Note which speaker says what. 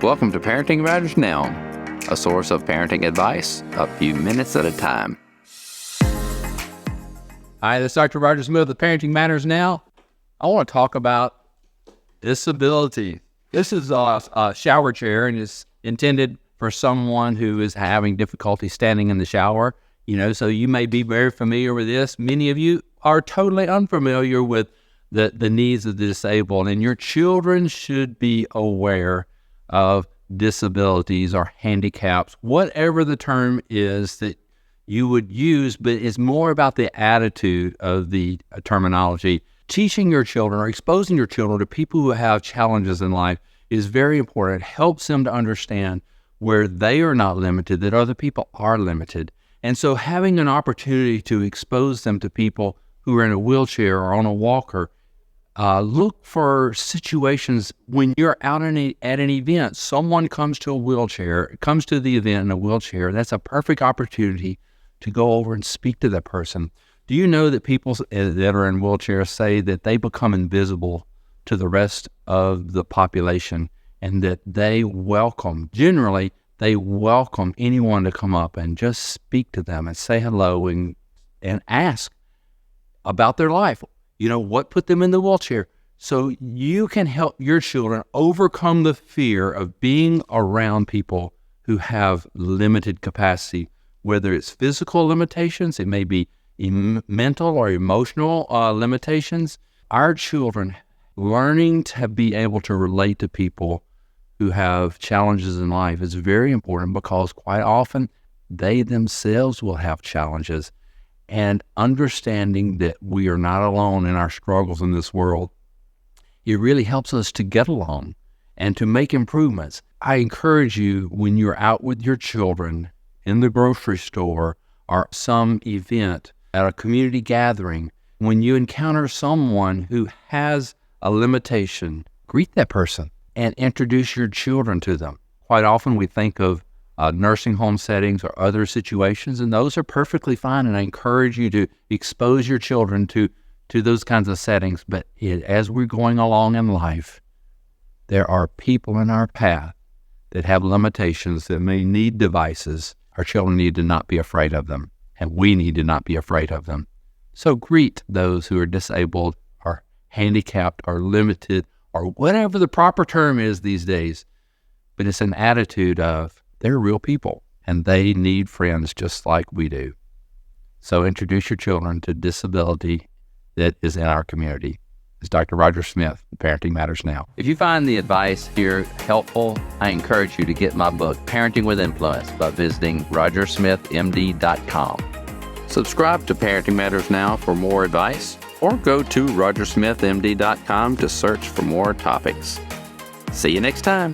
Speaker 1: Welcome to Parenting Matters Now, a source of parenting advice a few minutes at a time.
Speaker 2: Hi, this is Dr. Roger Smith with Parenting Matters Now. I want to talk about disability. This is a shower chair and is intended for someone who is having difficulty standing in the shower. So you may be very familiar with this. Many of you are totally unfamiliar with the needs of the disabled, and your children should be aware of disabilities or handicaps, whatever the term is that you would use, but it's more about the attitude of the terminology. Teaching your children or exposing your children to people who have challenges in life is very important. It helps them to understand where they are not limited, that other people are limited. And so having an opportunity to expose them to people who are in a wheelchair or on a walker, look for situations when you're out at an event, someone comes to the event in a wheelchair, that's a perfect opportunity to go over and speak to that person. Do you know that people that are in wheelchairs say that they become invisible to the rest of the population, and that they welcome anyone to come up and just speak to them and say hello and ask about their life. What put them in the wheelchair? So you can help your children overcome the fear of being around people who have limited capacity, whether it's physical limitations, it may be mental or emotional limitations. Our children learning to be able to relate to people who have challenges in life is very important, because quite often they themselves will have challenges. And understanding that we are not alone in our struggles in this world, it really helps us to get along and to make improvements. I encourage you, when you're out with your children in the grocery store or some event at a community gathering, when you encounter someone who has a limitation, greet that person and introduce your children to them. Quite often we think of nursing home settings or other situations, and those are perfectly fine, and I encourage you to expose your children to those kinds of settings. But as we're going along in life, there are people in our path that have limitations, that may need devices. Our children need to not be afraid of them, and we need to not be afraid of them. So greet those who are disabled or handicapped or limited or whatever the proper term is these days. But it's an attitude of, they're real people and they need friends just like we do. So introduce your children to disability that is in our community. It's Dr. Roger Smith, Parenting Matters Now. If you find the advice here helpful, I encourage you to get my book, Parenting with Influence, by visiting rogersmithmd.com. Subscribe to Parenting Matters Now for more advice, or go to rogersmithmd.com to search for more topics. See you next time.